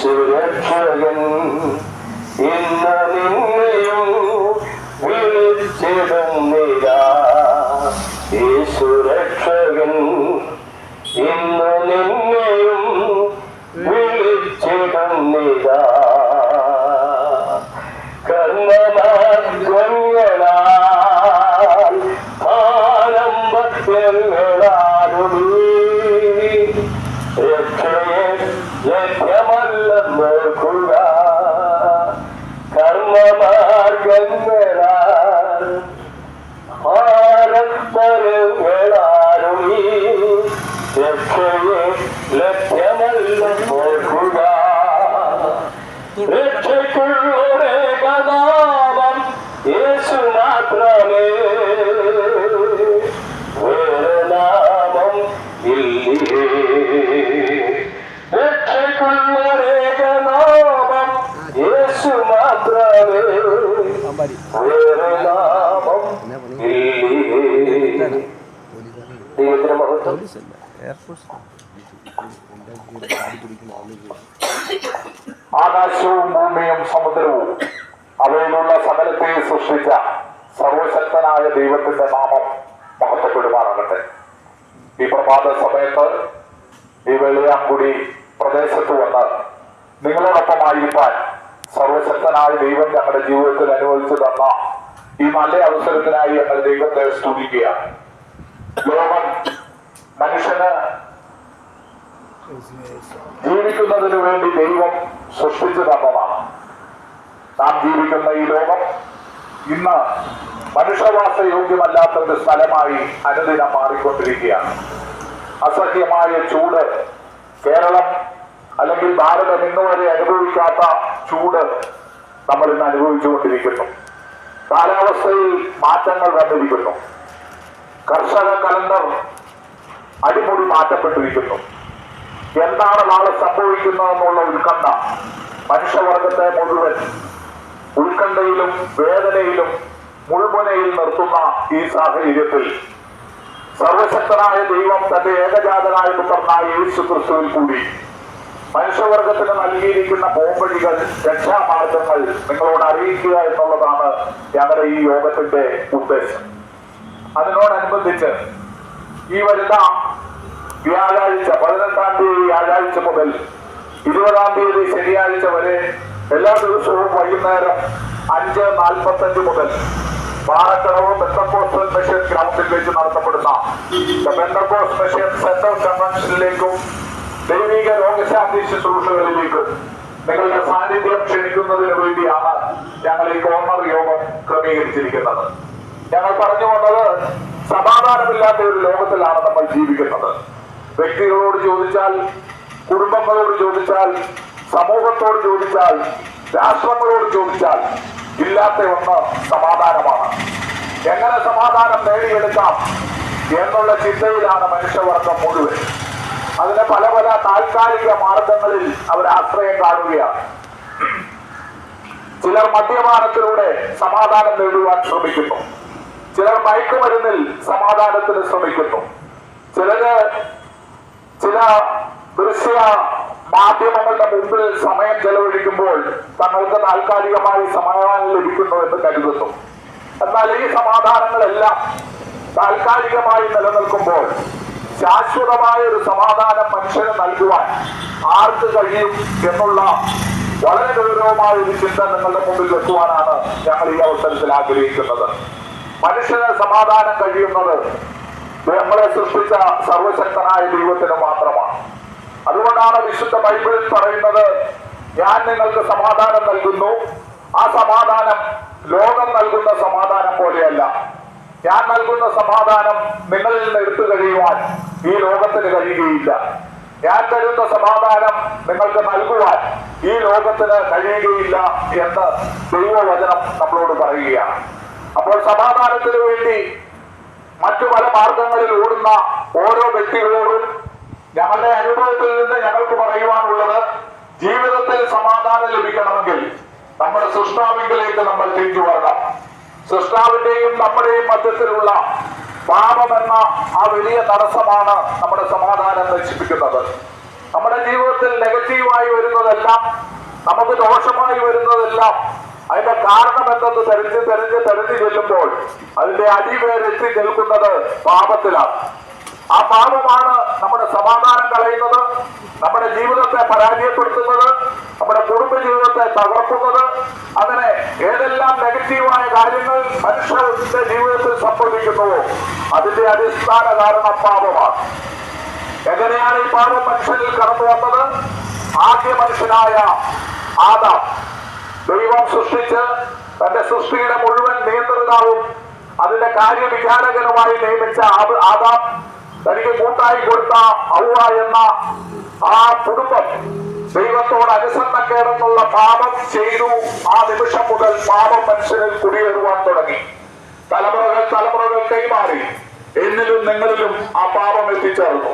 യേശുരക്ഷകൻ ഇന്ന് നിന്നെയും വിളിച്ചിടുന്നില്ല. യേശുരക്ഷകൻ ഇന്ന് നിന്നെയും വിളിച്ചിടുന്നില്ല. കർമ്മമാർഗങ്ങളാൽ ആരംഭങ്ങളാലും രക്ഷയെ ലഭ്യമല്ലെന്നോർക്കുക. കർമ്മമാർഗങ്ങളാൽ ആരംഭങ്ങളാലും രക്ഷയെ ലഭ്യമല്ലെന്നോർക്കുക. രക്ഷയ്ക്കുള്ളൊരേകനാമം യേശു മാത്രമേ, വേറെ നാമം ഇല്ലേ. രക്ഷയ്ക്കുള്ളൊരേകനാമം യേശു മാത്രമേ, വേറെ നാമം ഇല്ലേ. ദൈവത്തിന്റെ മഹത്വം. ആകാശവും ഭൂമിയും സമുദ്രവും അവയിലുള്ള സകലത്തെ സൃഷ്ടിച്ച സർവശക്തനായ ദൈവത്തിന്റെ നാമം മഹത്വപ്പെടുമാറാകട്ടെ. ഈ പ്രഭാത സമയത്ത് ഈ വെളിയാംകുടി പ്രദേശത്ത് വന്ന് നിങ്ങളോടൊപ്പമായിരിക്കാൻ സർവശക്തനായ ദൈവം ഞങ്ങളുടെ ജീവിതത്തിൽ അനുവദിച്ചു തന്ന ഈ നല്ല അവസരത്തിനായി ഞങ്ങൾ ദൈവത്തെ സ്തുതിക്കുകയാണ്. ലോകം മനുഷ്യന് ജീവിക്കുന്നതിനു വേണ്ടി ദൈവം സൃഷ്ടിച്ചു തന്നതാണ്. നാം ജീവിക്കുന്ന ഈ ലോകം ഇന്ന് മനുഷ്യവാസ യോഗ്യമല്ലാത്തൊരു സ്ഥലമായി അനുദിനം മാറിക്കൊണ്ടിരിക്കുകയാണ്. അസഹ്യമായ ചൂട്, കേരളം അല്ലെങ്കിൽ ഭാരതം ഇന്നുവരെ അനുഭവിക്കാത്ത ചൂട് നമ്മൾ ഇന്ന് അനുഭവിച്ചുകൊണ്ടിരിക്കുന്നു. കാലാവസ്ഥയിൽ മാറ്റങ്ങൾ വന്നിരിക്കുന്നു. കർഷക കലണ്ടർ അടിമുടി മാറ്റപ്പെട്ടിരിക്കുന്നു. എന്താണ് നാളെ സംഭവിക്കുന്നതെന്നുള്ള ഉത്കണ്ഠ മനുഷ്യവർഗത്തെ മുഴുവൻ ഉത്കണ്ഠയിലും വേദനയിലും മുൾമുനയിൽ നിർത്തുന്ന ഈ സാഹചര്യത്തിൽ സർവശക്തനായ ദൈവം തന്റെ ഏകജാതനായ പുത്രനായ യേശു ക്രിസ്തുവിൽ കൂടി മനുഷ്യവർഗത്തിന് നൽകിയിരിക്കുന്ന പോംവഴികൾ, രക്ഷാമാർഗങ്ങൾ നിങ്ങളോട് അറിയിക്കുക എന്നുള്ളതാണ് ഞങ്ങളുടെ ഈ യോഗത്തിന്റെ ഉദ്ദേശം. അതിനോടനുബന്ധിച്ച് ഈ വരുന്ന വ്യാഴാഴ്ച 18-ാം തീയതി വ്യാഴാഴ്ച മുതൽ 20-ാം തീയതി ശനിയാഴ്ച വരെ എല്ലാ ദിവസവും വൈകുന്നേരം 5:45 മുതൽ പാറക്കടവ് പെന്തക്കോസ്റ്റൽ മിഷൻ ഗ്രൗണ്ടിൽ വെച്ച് നടത്തപ്പെടുന്ന പെന്തക്കോസ്റ്റ് മിഷൻ സെൻട്രൽ കൺവെൻഷനിലേക്കും ദൈവിക രോഗശാന്തി ശുശ്രൂഷകളിലേക്കും നിങ്ങളുടെ സാന്നിധ്യം ക്ഷണിക്കുന്നതിന് വേണ്ടിയാണ് ഞങ്ങൾ ഈ കോർണർ യോഗം ക്രമീകരിച്ചിരിക്കുന്നത്. ഞങ്ങൾ പറഞ്ഞു വന്നത്, സമാധാനമില്ലാത്ത ഒരു ലോകത്തിലാണ് നമ്മൾ ജീവിക്കുന്നത്. വ്യക്തികളോട് ചോദിച്ചാൽ, കുടുംബങ്ങളോട് ചോദിച്ചാൽ, സമൂഹത്തോട് ചോദിച്ചാൽ, രാഷ്ട്രങ്ങളോട് ചോദിച്ചാൽ ഇല്ലാത്ത ഒന്ന് സമാധാനമാണ്. എങ്ങനെ സമാധാനം നേടിയെടുക്കാം എന്നുള്ള ചിന്തയിലാണ് മനുഷ്യവർഗം മുഴുവൻ. അതിന് പല പല താൽക്കാലിക മാർഗങ്ങളിൽ അവർ ആശ്രയം കാണുകയാണ്. ചിലർ മദ്യപാനത്തിലൂടെ സമാധാനം നേടുവാൻ ശ്രമിക്കുന്നു. ചിലർ മയക്കുമരുന്നിൽ സമാധാനത്തിന് ശ്രമിക്കുന്നു. ചിലര് ചില ദൃശ്യ മാധ്യമങ്ങളുടെ മുമ്പിൽ സമയം ചെലവഴിക്കുമ്പോൾ തങ്ങൾക്ക് താൽക്കാലികമായി സമാധാനം ലഭിക്കുന്നു എന്ന് കരുതുന്നു. എന്നാൽ ഈ സമാധാനങ്ങളെല്ലാം താൽക്കാലികമായി നിലനിൽക്കുമ്പോൾ ശാശ്വതമായ ഒരു സമാധാനം മനുഷ്യന് നൽകുവാൻ ആർക്ക് കഴിയും എന്നുള്ള വളരെ ഗൗരവമായ ഒരു ചിന്ത നിങ്ങളുടെ മുമ്പിൽ വെക്കുവാനാണ് ഞങ്ങൾ ഈ അവസരത്തിൽ ആഗ്രഹിക്കുന്നത്. മനുഷ്യന് സമാധാനം കഴിയുന്നത് നമ്മളെ സൃഷ്ടിച്ച സർവശക്തനായ ദൈവത്തിന് മാത്രമാണ്. അതുകൊണ്ടാണ് വിശുദ്ധ ബൈബിളിൽ പറയുന്നത്, ഞാൻ നിങ്ങൾക്ക് സമാധാനം നൽകുന്നു, ആ സമാധാനം ലോകം നൽകുന്ന സമാധാനം പോലെയല്ല. ഞാൻ നൽകുന്ന സമാധാനം നിങ്ങളിൽ നിന്ന് എടുത്തു കഴിയുവാൻ ഈ ലോകത്തിന് കഴിയുകയില്ല. ഞാൻ തരുന്ന സമാധാനം നിങ്ങൾക്ക് നൽകുവാൻ ഈ ലോകത്തിന് കഴിയുകയില്ല എന്ന് ദൈവവചനം നമ്മളോട് പറയുകയാണ്. അപ്പോൾ സമാധാനത്തിന് വേണ്ടി മറ്റു പല മാർഗങ്ങളിൽ ഓടുന്ന ഓരോ വ്യക്തികളോടും ഞങ്ങളുടെ അനുഭവത്തിൽ നിന്ന് ഞങ്ങൾക്ക് പറയുവാനുള്ളത്, ജീവിതത്തിൽ സമാധാനം ലഭിക്കണമെങ്കിൽ നമ്മുടെ സൃഷ്ടാവിലേക്ക് നമ്മൾ തിരിച്ചു വരണം. സൃഷ്ടാവിന്റെയും നമ്മുടെയും മധ്യത്തിലുള്ള പാപമെന്ന ആ വലിയ തടസ്സമാണ് നമ്മുടെ സമാധാനം നശിപ്പിക്കുന്നത്. നമ്മുടെ ജീവിതത്തിൽ നെഗറ്റീവായി വരുന്നതെല്ലാം, നമുക്ക് ദോഷമായി വരുന്നതെല്ലാം അതിന്റെ കാരണം എന്തെന്ന് തെരഞ്ഞു ചെല്ലുമ്പോൾ അതിന്റെ അടിവേരെത്തി നിൽക്കുന്നത് പാപത്തിലാണ്. ആ പാപമാണ് നമ്മുടെ സമാധാനം കളയുന്നത്, നമ്മുടെ ജീവിതത്തെ പരാജയപ്പെടുത്തുന്നത്, നമ്മുടെ കുടുംബ ജീവിതത്തെ തകർക്കുന്നത്. അങ്ങനെ ഏതെല്ലാം നെഗറ്റീവായ കാര്യങ്ങൾ മനുഷ്യന്റെ ജീവിതത്തിൽ സംഭവിക്കുന്നുവോ അതിന്റെ അടിസ്ഥാന കാരണം പാപമാണ്. എങ്ങനെയാണ് ഈ പാപം മനുഷ്യനിൽ കടന്നു വന്നത്? ആദ്യ മനുഷ്യനായ ആദാം ദൈവം സൃഷ്ടിച്ച് തന്റെ സൃഷ്ടിയുടെ മുഴുവൻ നിയന്ത്രിതാവും അതിന്റെ കാര്യവിചാരകനുമായി നിയമിച്ച ആദാം തനിക്ക് കൂട്ടായി കൊടുത്ത ഹവ്വ എന്ന ആ കുടുംബം ദൈവത്തോട് അനുസരണക്കേടെന്നുള്ള പാപം ചെയ്തു. ആ നിമിഷം മുതൽ പാപം മനുഷ്യനിൽ കുടിയേറുവാൻ തുടങ്ങി. തലമുറകൾ കൈമാറി എന്നിലും നിങ്ങളിലും ആ പാപം എത്തിച്ചേർന്നു.